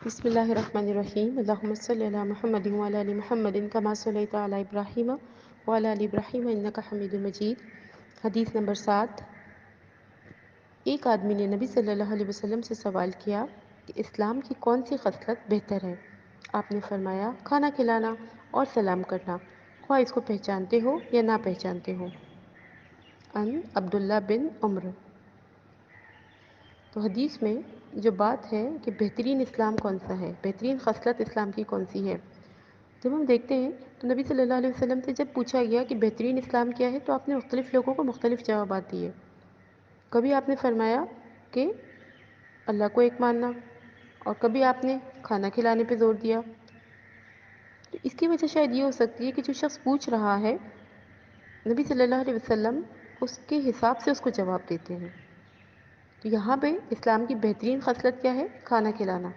بسم اللہ الرحمن الرحیم اللہم صلی علی محمد وعلی آل محمد کما صلیت علی ابراہیم وعلی آل ابراہیم انک حمید مجید۔ حدیث نمبر 7۔ ایک آدمی نے نبی صلی اللہ علیہ وسلم سے سوال کیا کہ اسلام کی کون سی خصلت بہتر ہے؟ آپ نے فرمایا کھانا کھلانا اور سلام کرنا، خواہ اس کو پہچانتے ہو یا نہ پہچانتے ہو۔ ان عبداللہ بن عمر۔ تو حدیث میں جو بات ہے کہ بہترین اسلام کون سا ہے، بہترین خصلت اسلام کی کون سی ہے، جب ہم دیکھتے ہیں تو نبی صلی اللہ علیہ وسلم سے جب پوچھا گیا کہ بہترین اسلام کیا ہے تو آپ نے مختلف لوگوں کو مختلف جوابات دیے۔ کبھی آپ نے فرمایا کہ اللہ کو ایک ماننا، اور کبھی آپ نے کھانا کھلانے پہ زور دیا۔ تو اس کی وجہ شاید یہ ہو سکتی ہے کہ جو شخص پوچھ رہا ہے، نبی صلی اللہ علیہ وسلم اس کے حساب سے اس کو جواب دیتے ہیں۔ تو یہاں پہ اسلام کی بہترین خصلت کیا ہے؟ کھانا کھلانا۔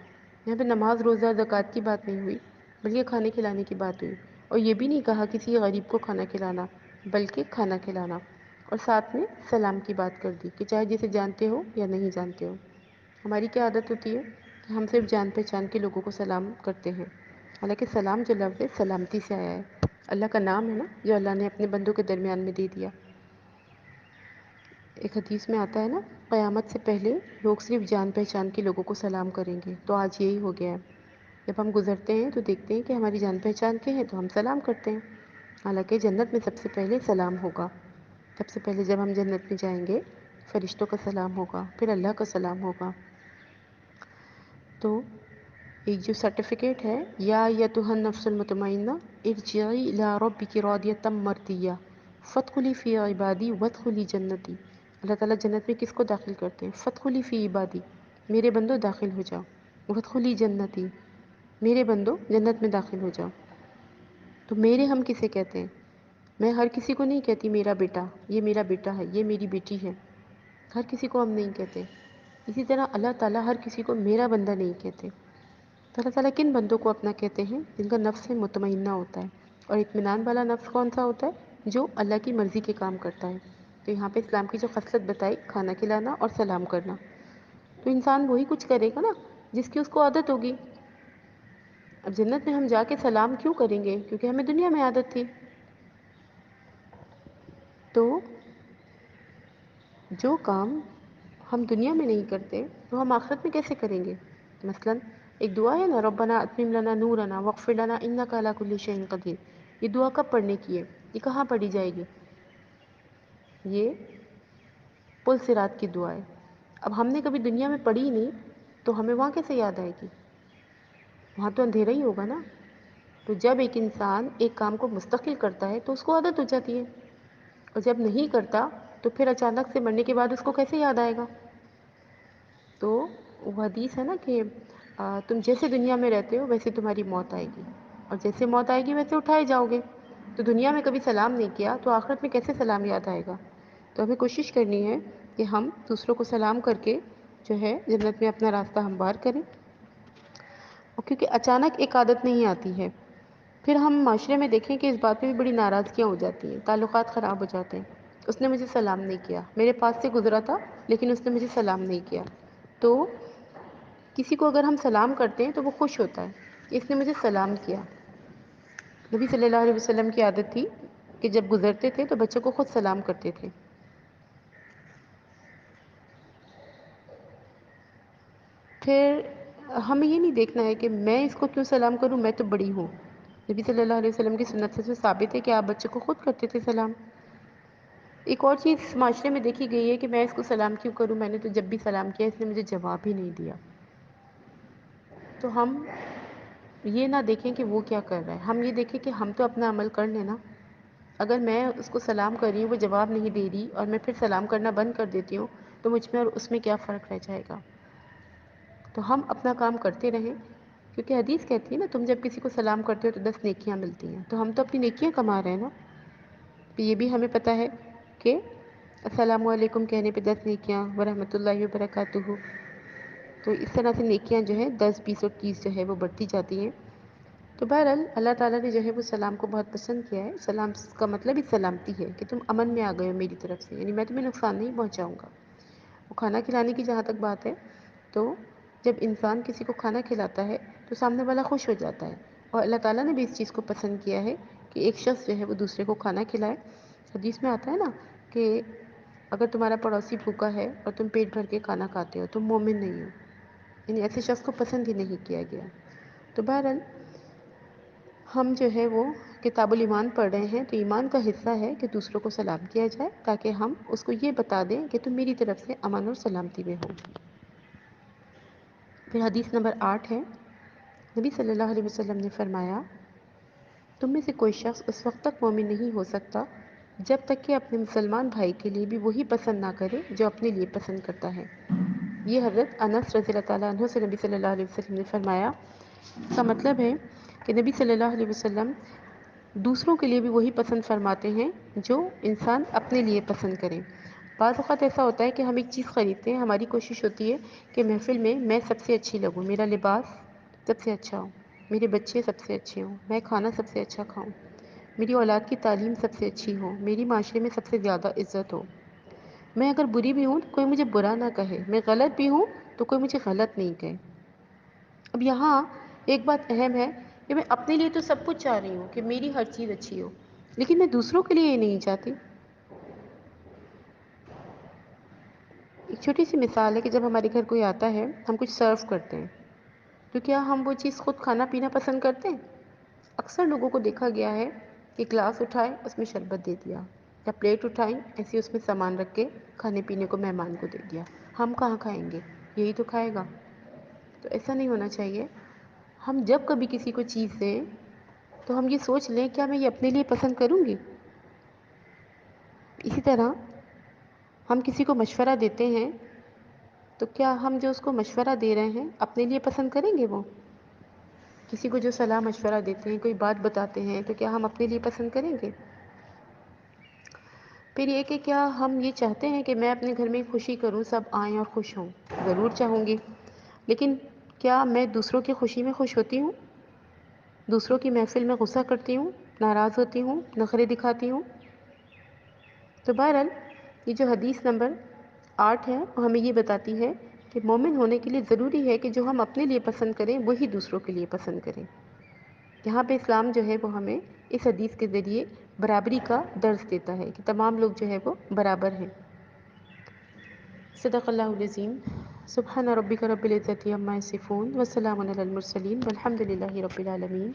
یہاں پہ نماز روزہ زکوٰۃ کی بات نہیں ہوئی، بلکہ کھانے کھلانے کی بات ہوئی، اور یہ بھی نہیں کہا کسی غریب کو کھانا کھلانا، بلکہ کھانا کھلانا، اور ساتھ میں سلام کی بات کر دی کہ چاہے جسے جانتے ہو یا نہیں جانتے ہو۔ ہماری کیا عادت ہوتی ہے کہ ہم صرف جان پہچان کے لوگوں کو سلام کرتے ہیں، حالانکہ سلام جو لفظ ہے سلامتی سے آیا ہے، اللہ کا نام ہے نا جو اللہ نے اپنے بندوں کے درمیان میں دے دیا۔ ایک حدیث میں آتا ہے نا، قیامت سے پہلے لوگ صرف جان پہچان کے لوگوں کو سلام کریں گے، تو آج یہی ہو گیا ہے۔ جب ہم گزرتے ہیں تو دیکھتے ہیں کہ ہماری جان پہچان کے ہیں تو ہم سلام کرتے ہیں، حالانکہ جنت میں سب سے پہلے سلام ہوگا۔ سب سے پہلے جب ہم جنت میں جائیں گے، فرشتوں کا سلام ہوگا، پھر اللہ کا سلام ہوگا۔ تو ایک جو سرٹیفکیٹ ہے، یا ایتھا النفس المطمئنہ ارجعی الی ربک راضیۃ مرضیہ فادخلی فی عبادی وادخلی جنتی۔ اللہ تعالیٰ جنت میں کس کو داخل کرتے ہیں؟ فادخلی فی عبادی، میرے بندو داخل ہو جاؤ، وادخلی جنتی، میرے بندو جنت میں داخل ہو جاؤ۔ تو میرے ہم کسے کہتے ہیں؟ میں ہر کسی کو نہیں کہتی میرا بیٹا، یہ میرا بیٹا ہے، یہ میری بیٹی ہے، ہر کسی کو ہم نہیں کہتے۔ اسی طرح اللہ تعالیٰ ہر کسی کو میرا بندہ نہیں کہتے۔ تو اللہ تعالیٰ کن بندوں کو اپنا کہتے ہیں؟ جن کا نفس مطمئنہ ہوتا ہے، اور اطمینان والا نفس کون سا ہوتا ہے؟ جو اللہ کی مرضی کے کام کرتا ہے۔ تو یہاں پہ اسلام کی جو خصلت بتائی، کھانا کھلانا اور سلام کرنا، تو انسان وہی کچھ کرے گا نا جس کی اس کو عادت ہوگی۔ اب جنت میں ہم جا کے سلام کیوں کریں گے؟ کیونکہ ہمیں دنیا میں عادت تھی۔ تو جو کام ہم دنیا میں نہیں کرتے تو ہم آخرت میں کیسے کریں گے؟ مثلا ایک دعا ہے نا، ربنا اتمم لنا نورنا واغفر لنا انک علی کل شیء قدیر۔ یہ دعا کب پڑھنے کی ہے؟ یہ کہاں پڑھی جائے گی؟ یہ پل صراط کی دعا ہے۔ اب ہم نے کبھی دنیا میں پڑھی ہی نہیں تو ہمیں وہاں کیسے یاد آئے گی؟ وہاں تو اندھیرا ہی ہوگا نا۔ تو جب ایک انسان ایک کام کو مستقل کرتا ہے تو اس کو عادت ہو جاتی ہے، اور جب نہیں کرتا تو پھر اچانک سے مرنے کے بعد اس کو کیسے یاد آئے گا؟ تو وہ حدیث ہے نا کہ تم جیسے دنیا میں رہتے ہو ویسے تمہاری موت آئے گی، اور جیسے موت آئے گی ویسے اٹھائے جاؤ گے۔ تو دنیا میں کبھی سلام نہیں کیا تو آخرت میں کیسے سلام یاد آئے گا؟ تو ہمیں کوشش کرنی ہے کہ ہم دوسروں کو سلام کر کے جو ہے جنت میں اپنا راستہ ہموار کریں، اور کیونکہ اچانک ایک عادت نہیں آتی ہے، پھر ہم معاشرے میں دیکھیں کہ اس بات میں بھی بڑی ناراضگیاں ہو جاتی ہیں، تعلقات خراب ہو جاتے ہیں۔ اس نے مجھے سلام نہیں کیا، میرے پاس سے گزرا تھا لیکن اس نے مجھے سلام نہیں کیا۔ تو کسی کو اگر ہم سلام کرتے ہیں تو وہ خوش ہوتا ہے کہ اس نے مجھے سلام کیا۔ نبی صلی اللہ علیہ وسلم کی عادت تھی کہ جب گزرتے تھے تو بچوں کو خود سلام کرتے تھے۔ پھر ہمیں یہ نہیں دیکھنا ہے کہ میں اس کو کیوں سلام کروں، میں تو بڑی ہوں۔ نبی صلی اللہ علیہ وسلم کی سنت سے ثابت ہے کہ آپ بچوں کو خود کرتے تھے سلام۔ ایک اور چیز معاشرے میں دیکھی گئی ہے کہ میں اس کو سلام کیوں کروں، میں نے تو جب بھی سلام کیا اس نے مجھے جواب ہی نہیں دیا۔ تو ہم یہ نہ دیکھیں کہ وہ کیا کر رہا ہے، ہم یہ دیکھیں کہ ہم تو اپنا عمل کر لیں نا۔ اگر میں اس کو سلام کر رہی ہوں، وہ جواب نہیں دے رہی، اور میں پھر سلام کرنا بند کر دیتی ہوں، تو مجھ میں اور اس میں کیا فرق رہ جائے گا؟ تو ہم اپنا کام کرتے رہیں، کیونکہ حدیث کہتی ہے نا، تم جب کسی کو سلام کرتے ہو تو 10 نیکیاں ملتی ہیں۔ تو ہم تو اپنی نیکیاں کما رہے ہیں نا۔ یہ بھی ہمیں پتہ ہے کہ السلام علیکم کہنے پہ 10 نیکیاں، ورحمۃ اللہ وبرکاتہ۔ تو اس طرح سے نیکیاں جو ہیں 10 20 اور 30 جو ہے وہ بڑھتی جاتی ہیں۔ تو بہرحال اللہ تعالیٰ نے جو ہے وہ سلام کو بہت پسند کیا ہے۔ سلام کا مطلب ہی سلامتی ہے کہ تم امن میں آ گئے ہو میری طرف سے، یعنی میں تمہیں نقصان نہیں پہنچاؤں گا۔ وہ کھانا کھلانے کی جہاں تک بات ہے، تو جب انسان کسی کو کھانا کھلاتا ہے تو سامنے والا خوش ہو جاتا ہے، اور اللہ تعالیٰ نے بھی اس چیز کو پسند کیا ہے کہ ایک شخص جو ہے وہ دوسرے کو کھانا کھلائے۔ حدیث میں آتا ہے نا کہ اگر تمہارا پڑوسی بھوکا ہے اور تم پیٹ بھر کے کھانا کھاتے ہو تم مومن نہیں ہو، یعنی ایسے شخص کو پسند ہی نہیں کیا گیا۔ تو بہرحال ہم جو ہے وہ کتاب الایمان پڑھ رہے ہیں، تو ایمان کا حصہ ہے کہ دوسروں کو سلام کیا جائے تاکہ ہم اس کو یہ بتا دیں کہ تم میری طرف سے امن اور سلامتی میں ہو۔ پھر حدیث نمبر 8 ہے، نبی صلی اللہ علیہ وسلم نے فرمایا، تم میں سے کوئی شخص اس وقت تک مومن نہیں ہو سکتا جب تک کہ اپنے مسلمان بھائی کے لیے بھی وہی پسند نہ کرے جو اپنے لیے پسند کرتا ہے۔ یہ حضرت انس رضی اللہ تعالیٰ عنہ سے نبی صلی اللہ علیہ وسلم نے فرمایا۔ اس کا مطلب ہے کہ نبی صلی اللہ علیہ وسلم دوسروں کے لیے بھی وہی پسند فرماتے ہیں جو انسان اپنے لیے پسند کرے۔ بعض اوقات ایسا ہوتا ہے کہ ہم ایک چیز خریدتے ہیں، ہماری کوشش ہوتی ہے کہ محفل میں سب سے اچھی لگوں، میرا لباس سب سے اچھا ہو، میرے بچے سب سے اچھے ہوں، میں کھانا سب سے اچھا کھاؤں، میری اولاد کی تعلیم سب سے اچھی ہو، میری معاشرے میں سب سے زیادہ عزت ہو، میں اگر بری بھی ہوں تو کوئی مجھے برا نہ کہے، میں غلط بھی ہوں تو کوئی مجھے غلط نہیں کہے۔ اب یہاں ایک بات اہم ہے کہ میں اپنے لیے تو سب کچھ چاہ رہی ہوں کہ میری ہر چیز اچھی ہو، لیکن میں دوسروں کے لیے یہ نہیں چاہتی۔ ایک چھوٹی سی مثال ہے کہ جب ہمارے گھر کوئی آتا ہے ہم کچھ سرو کرتے ہیں تو کیا ہم وہ چیز خود کھانا پینا پسند کرتے ہیں؟ اکثر لوگوں کو دیکھا گیا ہے کہ گلاس اٹھائے اس میں شربت دے دیا، یا پلیٹ اٹھائیں ایسے اس میں سامان رکھ کے کھانے پینے کو مہمان کو دے دیا۔ ہم کہاں کھائیں گے، یہی تو کھائے گا۔ تو ایسا نہیں ہونا چاہیے۔ ہم جب کبھی کسی کو چیز دیں تو ہم یہ سوچ لیں کیا میں یہ اپنے لیے پسند کروں گی۔ اسی طرح ہم کسی کو مشورہ دیتے ہیں تو کیا ہم جو اس کو مشورہ دے رہے ہیں اپنے لیے پسند کریں گے؟ وہ کسی کو جو صلاح مشورہ دیتے ہیں، کوئی بات بتاتے ہیں، تو کیا ہم اپنے لیے پسند کریں گے؟ پھر یہ کہ کیا ہم یہ چاہتے ہیں کہ میں اپنے گھر میں خوشی کروں، سب آئیں اور خوش ہوں؟ ضرور چاہوں گی، لیکن کیا میں دوسروں کی خوشی میں خوش ہوتی ہوں؟ دوسروں کی محفل میں غصہ کرتی ہوں، ناراض ہوتی ہوں، نخرے دکھاتی ہوں؟ تو بہرحال یہ جو حدیث نمبر 8 ہے وہ ہمیں یہ بتاتی ہے کہ مومن ہونے کے لیے ضروری ہے کہ جو ہم اپنے لیے پسند کریں وہی دوسروں کے لیے پسند کریں۔ یہاں پہ اسلام جو ہے وہ ہمیں اس حدیث کے ذریعے برابری کا درس دیتا ہے کہ تمام لوگ جو ہے وہ برابر ہیں۔ صدق اللہ العظیم۔ سبحان ربک رب العزت عما یصفون وسلام علی المرسلین والحمد للہ رب العالمین۔